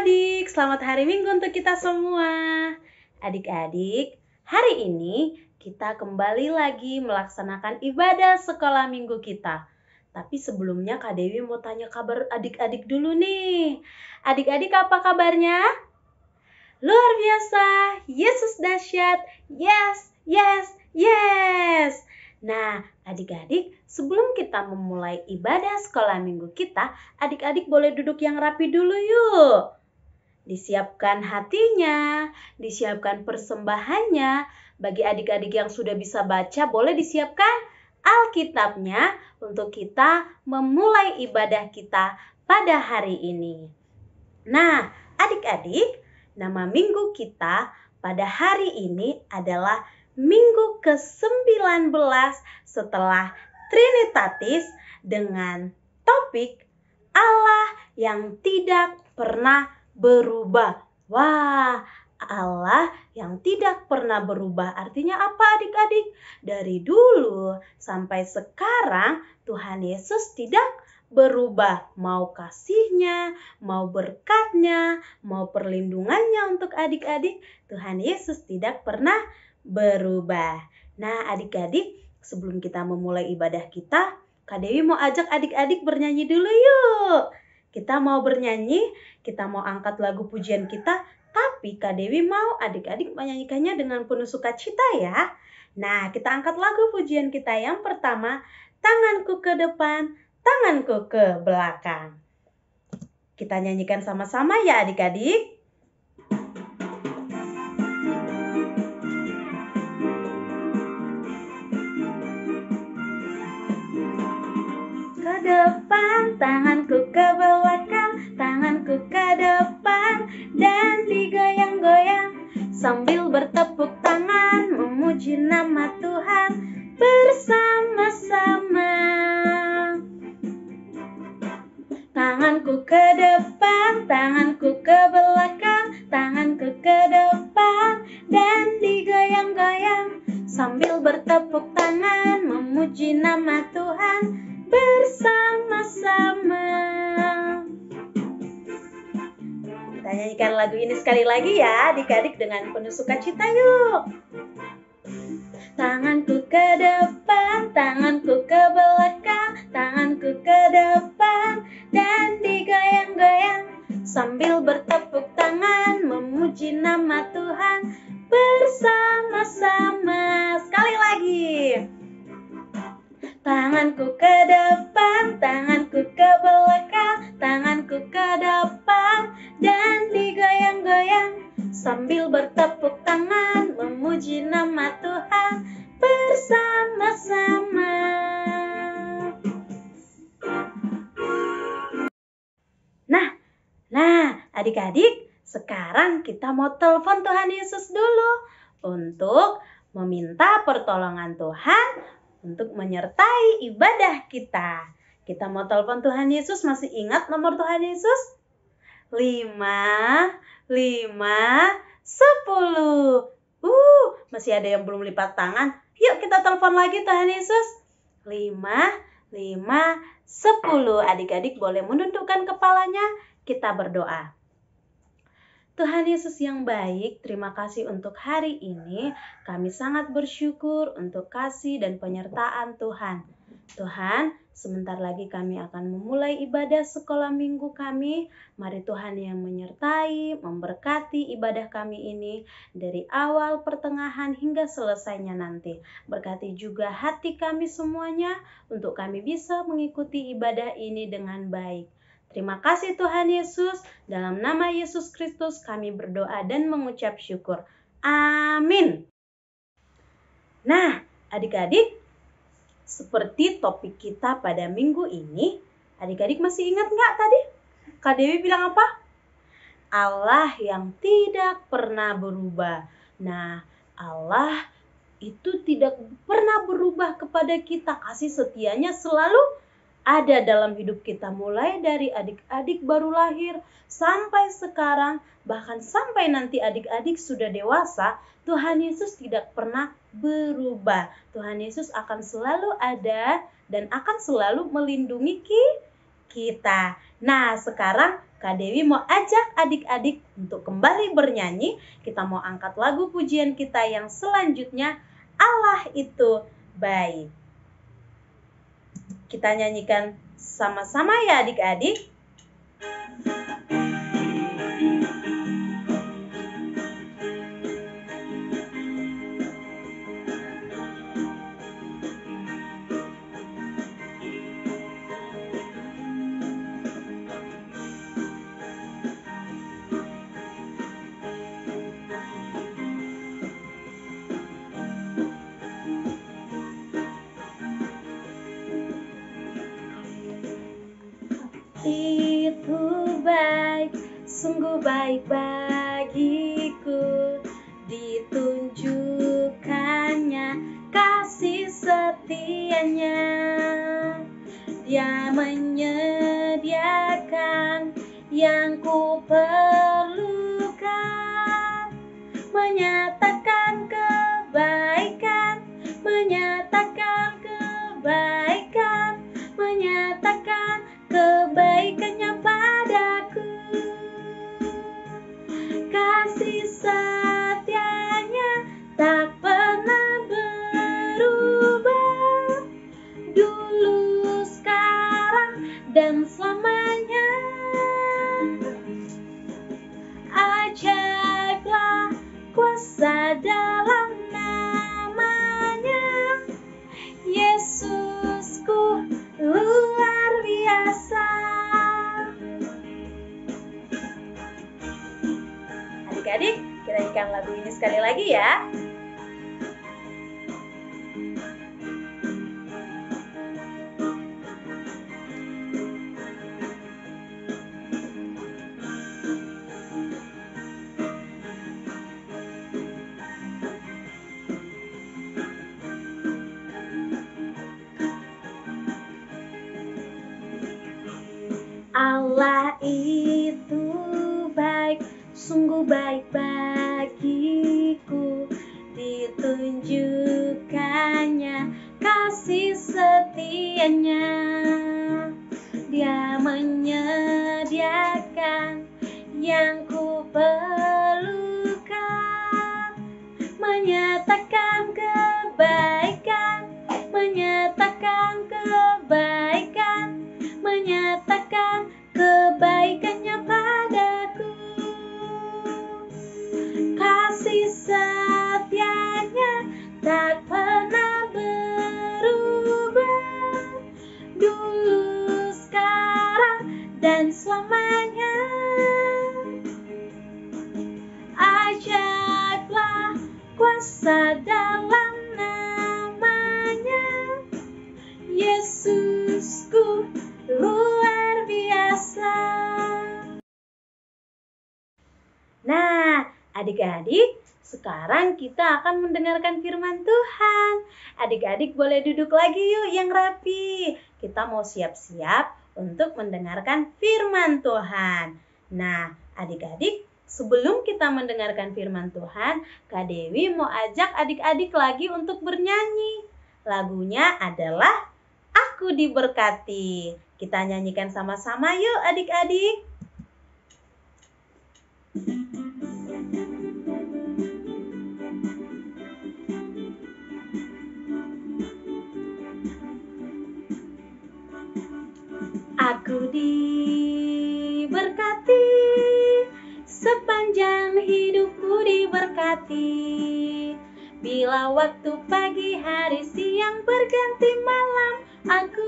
adik-adik, selamat hari Minggu untuk kita semua. Adik-adik, hari ini kita kembali lagi melaksanakan ibadah sekolah minggu kita. Tapi sebelumnya Kak Dewi mau tanya kabar adik-adik dulu nih. Adik-adik apa kabarnya? Luar biasa, Yesus dahsyat, yes, yes, yes. Nah, adik-adik, sebelum kita memulai ibadah sekolah minggu kita, adik-adik boleh duduk yang rapi dulu yuk. Disiapkan hatinya, disiapkan persembahannya. Bagi adik-adik yang sudah bisa baca, boleh disiapkan Alkitabnya untuk kita memulai ibadah kita pada hari ini. Nah, adik-adik, nama minggu kita pada hari ini adalah minggu ke-19 setelah Trinitatis dengan topik Allah yang tidak pernah berubah. Wah, Allah yang tidak pernah berubah artinya apa adik-adik? Dari dulu sampai sekarang Tuhan Yesus tidak berubah. Mau kasihnya, mau berkatnya, mau perlindungannya untuk adik-adik, Tuhan Yesus tidak pernah berubah. Nah adik-adik, sebelum kita memulai ibadah kita, Kak Dewi mau ajak adik-adik bernyanyi dulu yuk. Kita mau bernyanyi, kita mau angkat lagu pujian kita, tapi Kak Dewi mau adik-adik menyanyikannya dengan penuh sukacita ya. Nah, kita angkat lagu pujian kita yang pertama, tanganku ke depan, tanganku ke belakang. Kita nyanyikan sama-sama ya adik-adik. Ke depan, tanganku ke belakang, tanganku ke depan, dan digoyang-goyang sambil bertepuk tangan memuji nama Tuhan bersama-sama. Tanganku ke depan, tanganku ke belakang, tanganku ke depan, dan digoyang-goyang sambil bertepuk tangan memuji nama Tuhan bersama-sama. Kita nyanyikan lagu ini sekali lagi ya adik-adik dengan penuh sukacita yuk. Tanganku ke depan, tanganku ke belakang, tanganku ke depan, dan digoyang-goyang sambil bertepuk tangan memuji nama Tuhan bersama-sama. Sekali lagi. Tanganku ke depan, tanganku ke belakang, tanganku ke depan, dan digoyang-goyang sambil bertepuk tangan memuji nama Tuhan bersama-sama. Nah, adik-adik, sekarang kita mau telepon Tuhan Yesus dulu untuk meminta pertolongan Tuhan untuk menyertai ibadah kita. Kita mau telepon Tuhan Yesus, masih ingat nomor Tuhan Yesus? 5, 10. Masih ada yang belum lipat tangan. Yuk kita telepon lagi Tuhan Yesus. 5, 10. Adik-adik boleh menundukkan kepalanya. Kita berdoa. Tuhan Yesus yang baik, terima kasih untuk hari ini. Kami sangat bersyukur untuk kasih dan penyertaan Tuhan. Tuhan, sebentar lagi kami akan memulai ibadah sekolah minggu kami. Mari Tuhan yang menyertai, memberkati ibadah kami ini dari awal, pertengahan, hingga selesainya nanti. Berkati juga hati kami semuanya untuk kami bisa mengikuti ibadah ini dengan baik. Terima kasih Tuhan Yesus, dalam nama Yesus Kristus kami berdoa dan mengucap syukur. Amin. Nah, adik-adik, seperti topik kita pada minggu ini, adik-adik masih ingat nggak tadi? Kak Dewi bilang apa? Allah yang tidak pernah berubah. Nah, Allah itu tidak pernah berubah kepada kita. Kasih setianya selalu ada dalam hidup kita, mulai dari adik-adik baru lahir sampai sekarang, bahkan sampai nanti adik-adik sudah dewasa, Tuhan Yesus tidak pernah berubah. Tuhan Yesus akan selalu ada dan akan selalu melindungi kita. Nah, sekarang Kak Dewi mau ajak adik-adik untuk kembali bernyanyi. Kita mau angkat lagu pujian kita yang selanjutnya, Allah itu baik. Kita nyanyikan sama-sama ya adik-adik. Itu baik, sungguh baik bagiku, ditunjukkannya kasih setianya. Dia menyediakan yang ku perlukan, menyatakan kebaikan, menyatakan kebaikan, menyatakan kebaikannya padaku. Kasih setianya tak pernah berubah, dulu, sekarang, dan selamanya. Ajaiblah kuasa dalam namanya, Yesusku luar biasa. Adik-adik, kita nyanyikan lagu ini sekali lagi ya. Allah itu baik, sungguh baik bagiku, ditunjukkannya kasih setianya. Dia menyediakan yang ku perlukan, menyatakan kebaikan, menyatakan kebaikan, menyatakan kebaikannya padaku. Kasih setianya tak pernah berubah, dulu, sekarang, dan selamanya. Ajaiblah kuasa dalam namanya, Yesusku luar biasa. Nah, adik-adik, sekarang kita akan mendengarkan firman Tuhan. Adik-adik boleh duduk lagi yuk yang rapi. Kita mau siap-siap untuk mendengarkan firman Tuhan. Nah, adik-adik, sebelum kita mendengarkan firman Tuhan, Kak Dewi mau ajak adik-adik lagi untuk bernyanyi. Lagunya adalah Aku Diberkati. Kita nyanyikan sama-sama yuk adik-adik. Aku diberkati, sepanjang hidupku diberkati. Bila waktu pagi, hari, siang, berganti malam, aku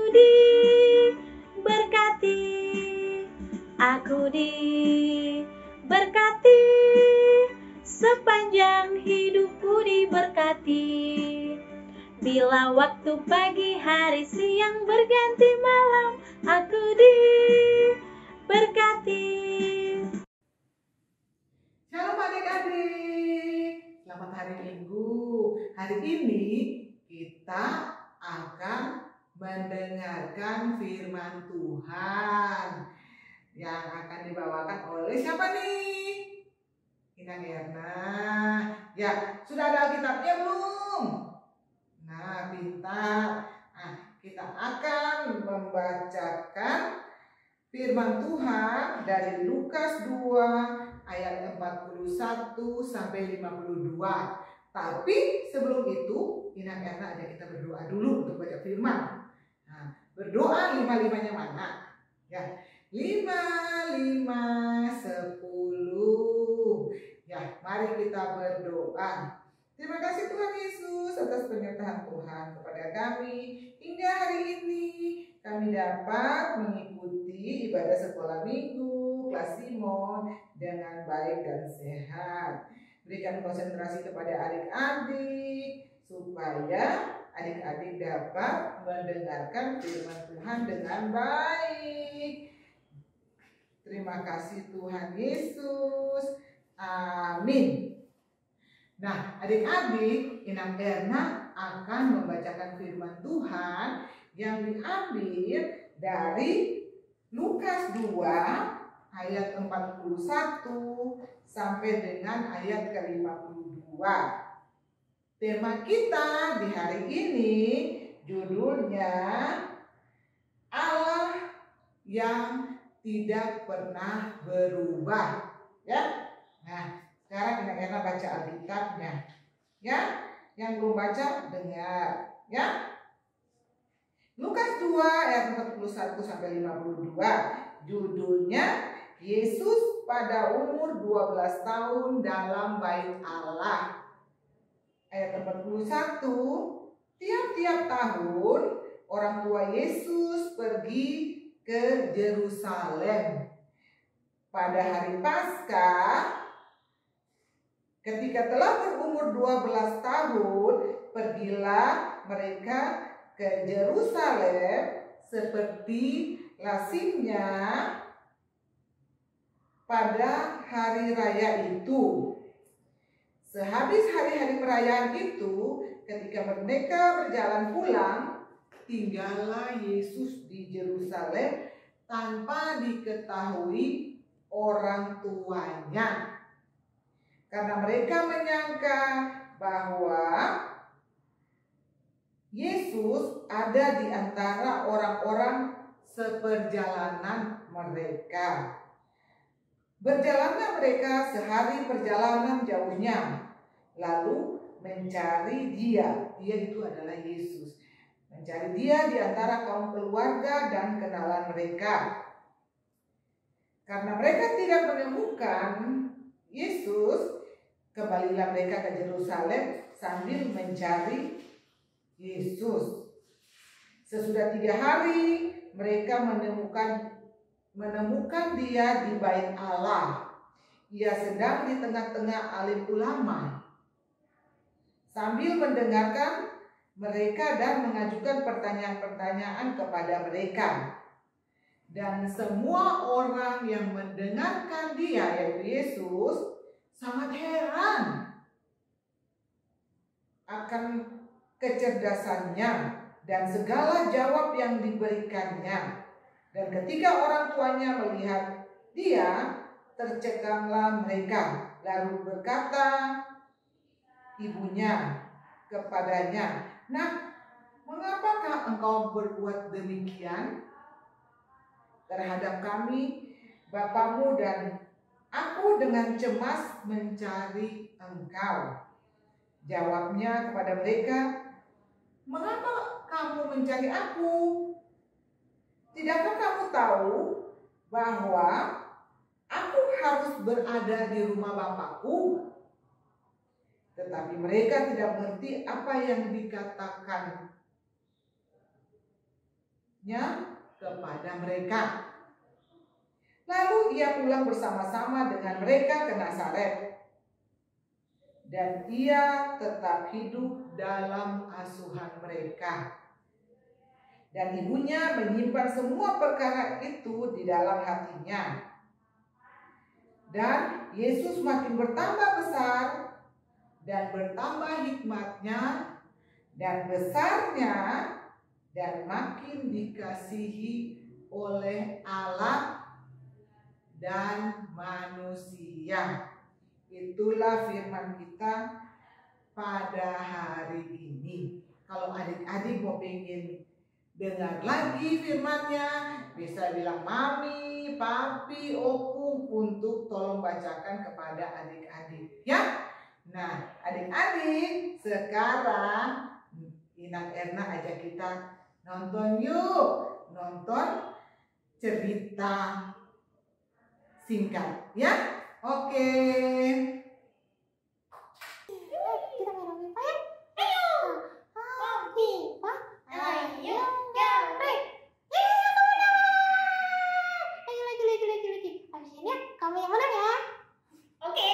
diberkati. Aku diberkati, sepanjang hidupku diberkati. Bila waktu pagi, hari, siang, berganti malam, aku diberkati. Shalom adik-adik, selamat hari Minggu. Hari ini kita akan mendengarkan firman Tuhan yang akan dibawakan oleh siapa nih? Inang Erna. Ya, sudah ada Alkitabnya belum? Nah, pintar. Nah, kita akan membacakan Firman Tuhan dari Lukas 2 ayat 41 sampai 52. Tapi sebelum itu, Inang Erna ajak kita berdoa dulu untuk baca firman. Nah, berdoa 5-5-nya mana? Ya, 5, 5, 10. Ya, mari kita berdoa. Terima kasih Tuhan Yesus atas penyertaan Tuhan kepada kami hingga hari ini. Kami dapat mengikuti ibadah sekolah minggu kelas Simon dengan baik dan sehat. Berikan konsentrasi kepada adik-adik supaya adik-adik dapat mendengarkan firman Tuhan dengan baik. Terima kasih Tuhan Yesus. Amin. Nah, adik-adik, Inang Erna akan membacakan firman Tuhan yang diambil dari Lukas 2 ayat 41 sampai dengan ayat ke-52. Tema kita di hari ini judulnya Allah yang tidak pernah berubah. Ya. Nah, sekarang Inang Erna baca Alkitabnya. Ya, yang belum baca dengar. Ya. Lukas 2 ayat 41 sampai 52. Judulnya Yesus pada umur 12 tahun dalam bait Allah. Ayat 41, tiap-tiap tahun orang tua Yesus pergi ke Yerusalem. Pada hari Paskah, ketika telah berumur 12 tahun, pergilah mereka ke Yerusalem seperti lazimnya pada hari raya itu. Sehabis hari-hari perayaan itu, ketika mereka berjalan pulang, tinggallah Yesus di Yerusalem tanpa diketahui orang tuanya. Karena mereka menyangka bahwa Yesus ada di antara orang-orang seperjalanan mereka. Berjalanlah mereka sehari perjalanan jauhnya, lalu mencari dia. Dia itu adalah Yesus. Mencari dia di antara kaum keluarga dan kenalan mereka. Karena mereka tidak menemukan Yesus, kembalilah mereka ke Yerusalem sambil mencari Yesus. Sesudah 3 hari mereka menemukan dia di bait Allah. Ia sedang di tengah-tengah alim ulama sambil mendengarkan mereka dan mengajukan pertanyaan-pertanyaan kepada mereka. Dan semua orang yang mendengarkan dia, yaitu Yesus, sangat heran akan kecerdasannya dan segala jawab yang diberikannya. Dan ketika orang tuanya melihat dia, tercenganglah mereka. Lalu berkata ibunya kepadanya, "Nak, mengapakah engkau berbuat demikian terhadap kami, Bapamu dan aku dengan cemas mencari engkau?" Jawabnya kepada mereka, "Mengapa kamu mencari aku? Tidakkah kamu tahu bahwa aku harus berada di rumah Bapakku?" Tetapi mereka tidak mengerti apa yang dikatakannya kepada mereka. Lalu ia pulang bersama-sama dengan mereka ke Nazaret. Dan ia tetap hidup dalam asuhan mereka. Dan ibunya menyimpan semua perkara itu di dalam hatinya. Dan Yesus makin bertambah besar dan bertambah hikmatnya dan besarnya dan makin dikasihi oleh Allah dan manusia. Itulah firman kita pada hari ini. Kalau adik-adik mau pengen dengar lagi firman-Nya. Bisa bilang mami, papi, opung untuk tolong bacakan kepada adik-adik ya. Nah, adik-adik, sekarang Inang Erna ajak kita nonton yuk. Nonton cerita singkat ya. Oke. Kita main apa ya? Ayo. Pipa, ayo gambreng. Lagi. Habis ini kamu yang menang ya. Oke.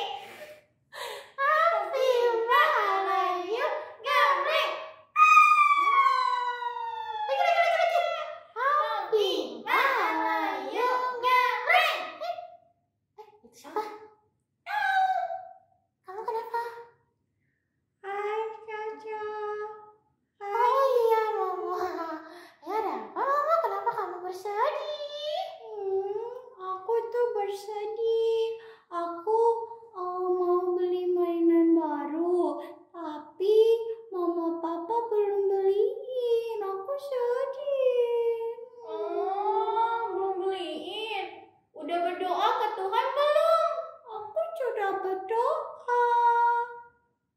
Pipa, ayo gambreng. Lagi. Pipa, ayo gambreng. Itu siapa? Kamu kenapa? Hai Caca. Oh iya Mama. Ya ada apa Mama? Kenapa kamu bersedih? Aku tuh bersedih. Aku mau beli mainan baru, tapi Mama Papa belum beliin. Aku sedih. Oh, belum beliin. Udah berdoa ke Tuhan belum? Aku sudah berdoa.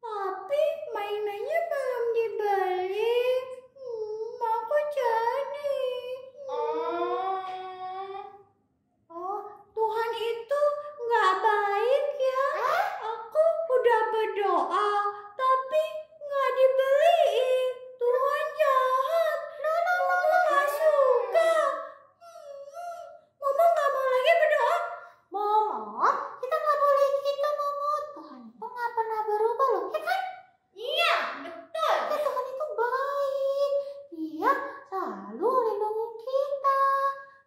Tapi mainannya belum dibeli. Aku sedih. Oh, Tuhan itu nggak baik ya. Aku udah berdoa, tapi nggak dibeliin. Tuhan jahat. Mama nggak suka. Mama nggak mau lagi berdoa. Mama, kita nggak boleh gitu, Mama. Tuhan itu nggak pernah berubah loh, ya kan? Iya, betul. Ya, Tuhan itu baik. Dia selalu lindungi kita.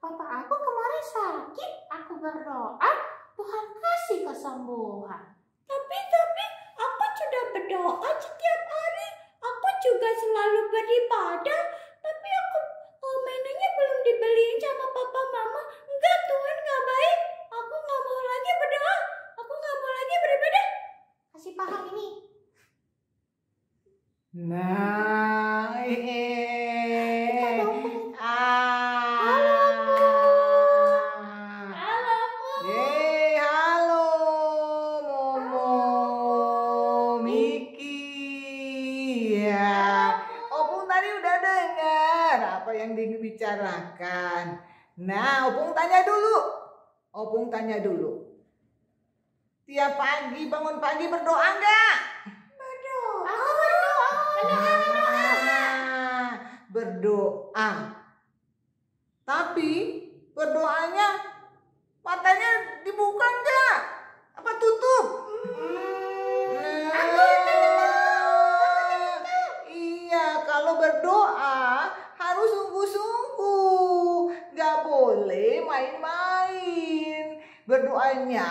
Papa aku kemarin sakit, aku berdoa, Tuhan kasih kesembuhan. Tapi aku sudah berdoa setiap hari. Aku juga selalu beribadah. Tapi aku mainannya belum dibeliin sama papa mama. Enggak, Tuhan nggak baik. Aku nggak mau lagi berdoa. Aku nggak mau lagi beribadah. Kasih paham ini. Nah, halo Momo, Miki ya. Opung tadi udah dengar apa yang dibicarakan. Nah, Opung tanya dulu. Tiap pagi bangun pagi berdoa enggak? Berdoa. Tapi berdoanya matanya dibuka enggak? Apa tutup? Iya, kalau berdoa harus sungguh-sungguh. Nggak boleh main-main. Berdoanya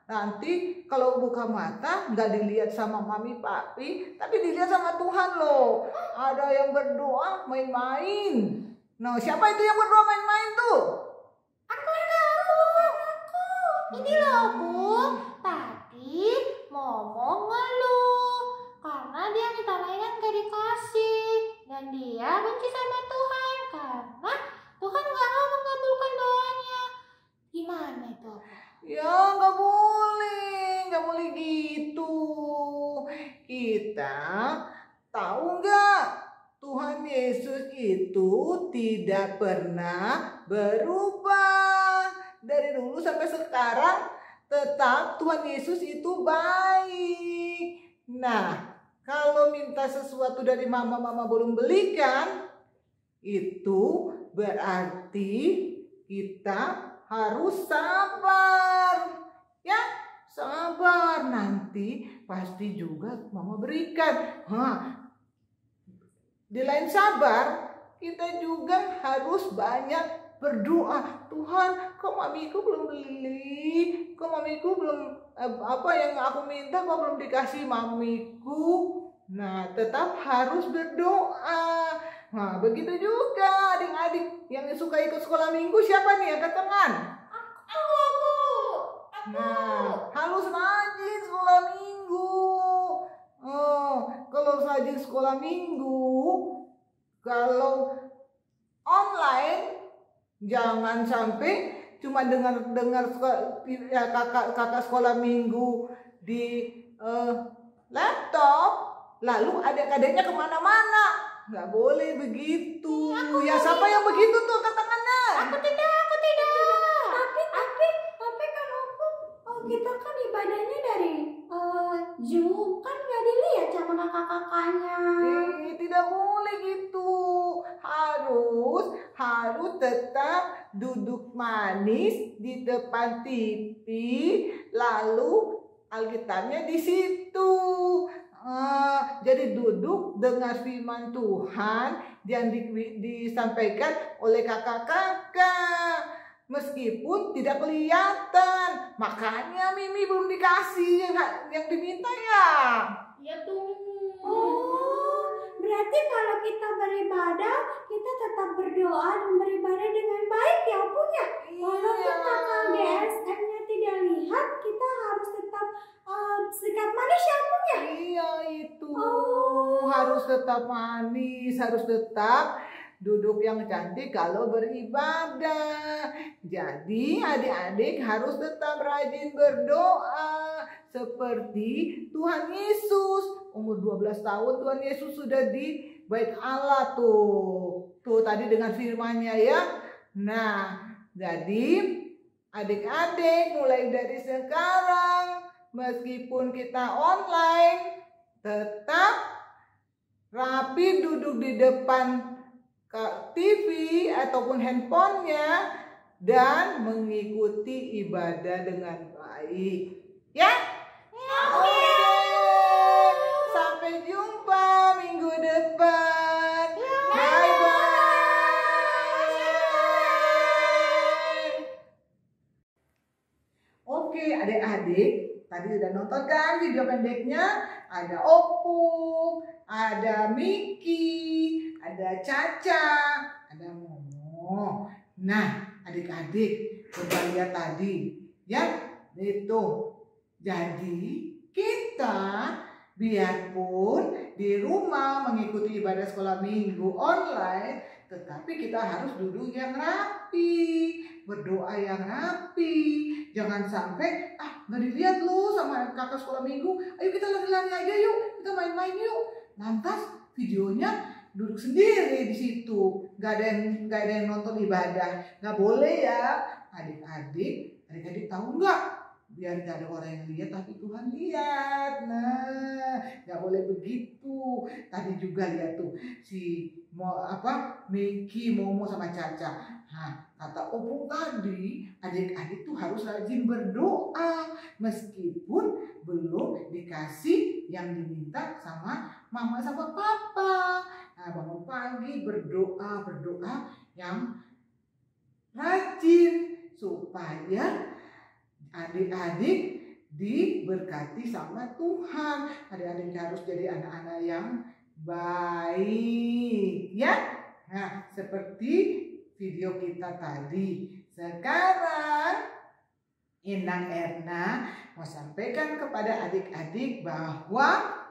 nanti kalau buka mata nggak dilihat sama mami papi, tapi dilihat sama Tuhan loh. Ada yang berdoa main-main. Nah, siapa itu yang berdoa main-main tuh? Aku. Ini loh, Bu. Tadi Momo ngeluh karena dia minta mainan gak dikasih. Dan dia benci sama Tuhan karena Tuhan gak mau mengabulkan doanya. Gimana itu? Ya nggak boleh gitu. Kita tahu nggak, Tuhan Yesus itu tidak pernah berubah. Dari dulu sampai sekarang tetap Tuhan Yesus itu baik. Nah, kalau minta sesuatu dari mama belum belikan, itu berarti kita harus sabar, ya sabar, nanti pasti juga mama berikan. Di lain sabar, kita juga harus banyak berdoa. Tuhan, kok mamiku belum beli, kok mamiku belum apa yang aku minta kok belum dikasih mamiku. Nah, tetap harus berdoa. Nah, begitu juga adik-adik yang suka ikut sekolah minggu. Siapa nih angkat tangan? Aku. Nah, harus rajin sekolah minggu. Kalau rajin sekolah minggu, kalau online. Jangan sampai cuma dengar ya, kakak sekolah minggu di laptop, lalu adik-adiknya kemana-mana. Nggak boleh begitu. Ya siapa yang begitu tuh, angkat tangannya. Aku tidak. Tapi kan kita kan ibadahnya dari Zoom, kan nggak dilihat sama kakak-kakaknya. Tidak boleh gitu. Harus tetap duduk manis di depan TV, lalu Alkitabnya di situ. Jadi duduk dengar firman Tuhan yang disampaikan oleh kakak-kakak. Meskipun tidak kelihatan. Makanya Mimi belum dikasih yang diminta ya. Ya tunggu. Oh, berarti kalau kita beribadah, kita tetap berdoa dan beribadah dengan baik ya Bu ya. Walaupun kakak GSM-nya tidak lihat, kita harus tetap sikap manis ya Bu ya. Iya itu. Harus tetap manis, harus tetap duduk yang cantik kalau beribadah. Jadi adik-adik harus tetap rajin berdoa seperti Tuhan Yesus. Umur 12 tahun Tuhan Yesus sudah di bait Allah tuh. Tuh tadi dengan firman-Nya ya. Nah, jadi adik-adik mulai dari sekarang meskipun kita online tetap rapi duduk di depan TV ataupun handphonenya dan mengikuti ibadah dengan baik. Ya? Oke. Sampai jumpa minggu depan. Bye-bye. Oke, adik-adik. Tadi udah nonton kan video pendeknya? Ada Opung, ada Miki, ada Caca, ada Momo. Nah, adik-adik coba lihat tadi ya, itu. Jadi kita biarpun di rumah mengikuti ibadah sekolah minggu online, tetapi kita harus duduk yang rapi, berdoa yang rapi. Jangan sampai nggak dilihat lu sama kakak sekolah minggu. Ayo kita lari-lari aja yuk, kita main-main yuk. Lantas videonya duduk sendiri di situ, nggak ada yang nonton ibadah. Nggak boleh ya, adik-adik tahu nggak? Biar nggak ada orang yang lihat, tapi Tuhan lihat. Nah, nggak boleh begitu. Tadi juga lihat tuh si Miki, Momo sama Caca. Kata Opung tadi, adik-adik tuh harus rajin berdoa meskipun belum dikasih yang diminta sama mama sama papa. Bangun pagi berdoa yang rajin supaya adik-adik diberkati sama Tuhan. Adik-adik harus jadi anak-anak yang baik ya. Nah, seperti video kita tadi. Sekarang Inang Erna mau sampaikan kepada adik-adik bahwa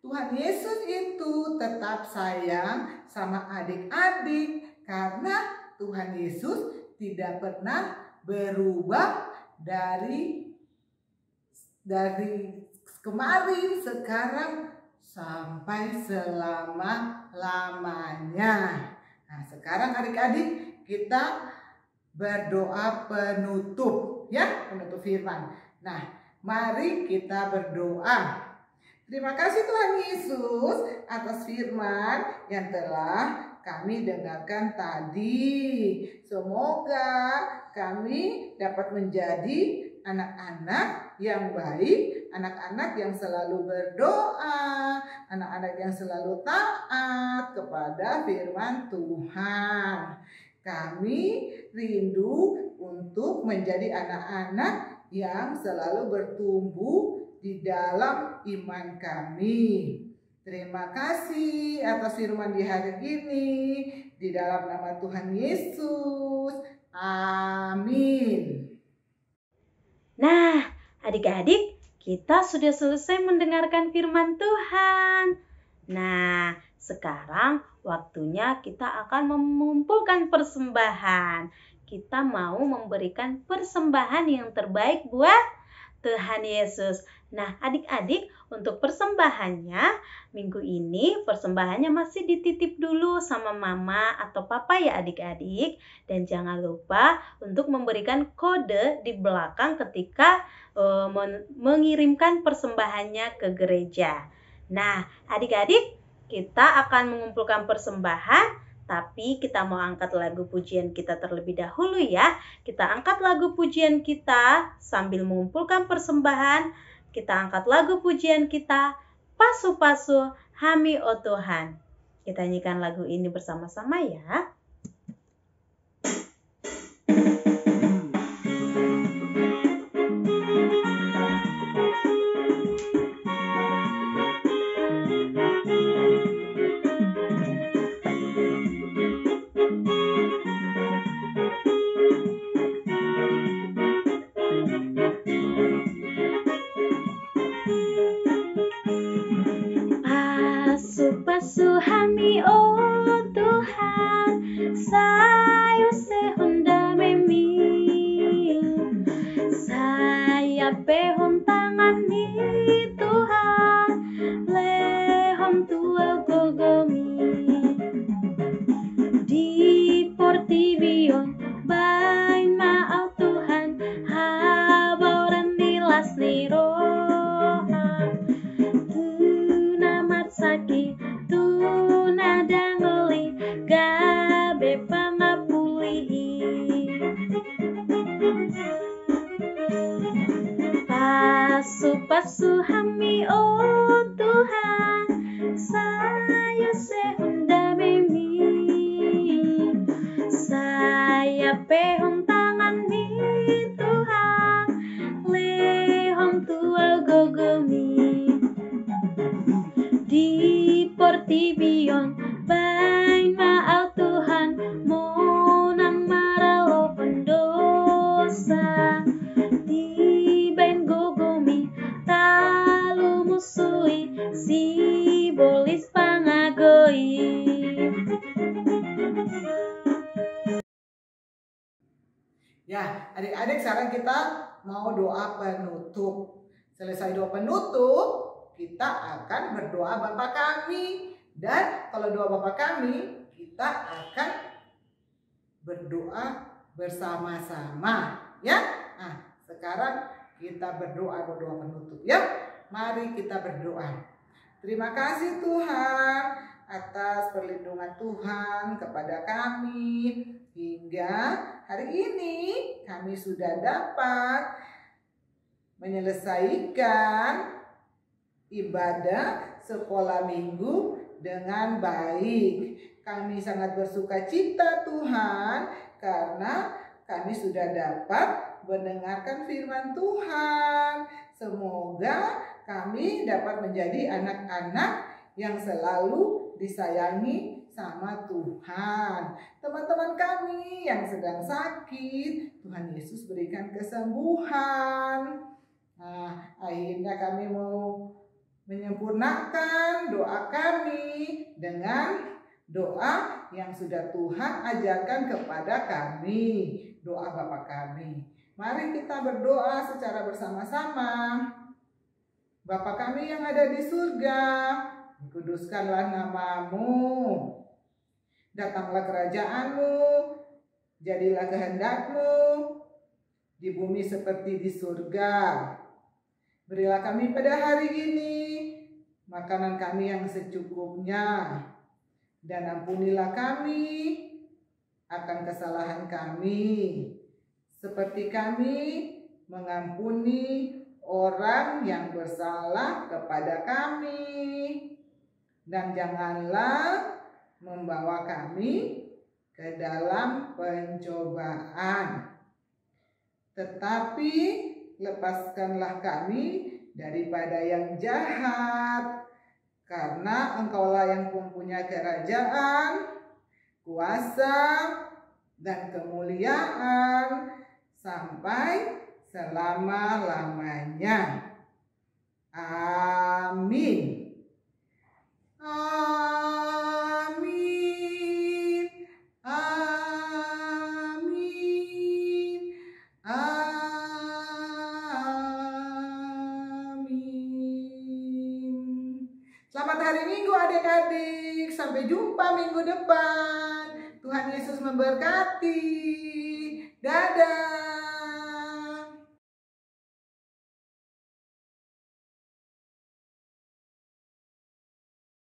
Tuhan Yesus itu tetap sayang sama adik-adik karena Tuhan Yesus tidak pernah berubah dari kemarin, sekarang sampai selama-lamanya. Nah, sekarang adik-adik kita berdoa penutup ya, penutup firman. Nah, mari kita berdoa. Terima kasih Tuhan Yesus atas firman yang telah kami dengarkan tadi. Semoga kami dapat menjadi anak-anak yang baik, anak-anak yang selalu berdoa, anak-anak yang selalu taat kepada firman Tuhan. Kami rindu untuk menjadi anak-anak yang selalu bertumbuh di dalam iman kami. Terima kasih atas firman di hari ini. Di dalam nama Tuhan Yesus. Amin. Nah, adik-adik, kita sudah selesai mendengarkan firman Tuhan. Nah, sekarang waktunya kita akan mengumpulkan persembahan. Kita mau memberikan persembahan yang terbaik buat Tuhan Yesus. Nah, adik-adik, untuk persembahannya, minggu ini persembahannya masih dititip dulu sama mama atau papa ya adik-adik. Dan jangan lupa untuk memberikan kode di belakang ketika mengirimkan persembahannya ke gereja. Nah, adik-adik, kita akan mengumpulkan persembahan, tapi kita mau angkat lagu pujian kita terlebih dahulu ya. Kita angkat lagu pujian kita sambil mengumpulkan persembahan. Kita angkat lagu pujian kita, Pasu-pasu Hami O Tuhan. Kita nyanyikan lagu ini bersama-sama ya. Pasu-pasu Hami O Tuhan, sayo sehonda memi, saya pehon tangan mi Tuhan, lehon tua gogomi, di portibion bain maaf Tuhan, haboran dilas niroha, tuna matsaki, tuna dangoli, gabe pangapuli. Pasu-pasu Hami O Tuhan, saya sehonda memi, saya pehon tangan mi Tuhan, lehon tua gogomi, di portibion bain maaf Tuhan, monang maralo pendosa, di bain gogomi talu musui, si bolis pangagoi. Ya, adik-adik sekarang kita mau doa penutup. Selesai doa penutup, kita akan berdoa Bapa kami. Dan kalau doa Bapa kami, kita akan berdoa bersama-sama. Ya, nah sekarang kita berdoa penutup ya. Mari kita berdoa. Terima kasih Tuhan atas perlindungan Tuhan kepada kami. Hingga hari ini kami sudah dapat menyelesaikan ibadah sekolah minggu dengan baik. Kami sangat bersuka cita Tuhan karena kami sudah dapat mendengarkan firman Tuhan. Semoga kami dapat menjadi anak-anak yang selalu disayangi sama Tuhan. Teman-teman kami yang sedang sakit, Tuhan Yesus berikan kesembuhan. Nah, akhirnya kami mau menyempurnakan doa kami dengan doa yang sudah Tuhan ajarkan kepada kami, doa Bapa kami. Mari kita berdoa secara bersama-sama. Bapa kami yang ada di surga, dikuduskanlah nama-Mu. Datanglah kerajaan-Mu, jadilah kehendak-Mu di bumi seperti di surga. Berilah kami pada hari ini makanan kami yang secukupnya, dan ampunilah kami akan kesalahan kami, seperti kami mengampuni orang yang bersalah kepada kami. Dan janganlah membawa kami ke dalam pencobaan, tetapi lepaskanlah kami daripada yang jahat, karena Engkaulah yang mempunyai kerajaan, kuasa, dan kemuliaan sampai selama-lamanya. Amin. Amin. sampai jumpa minggu depan. Tuhan Yesus memberkati. Dadah.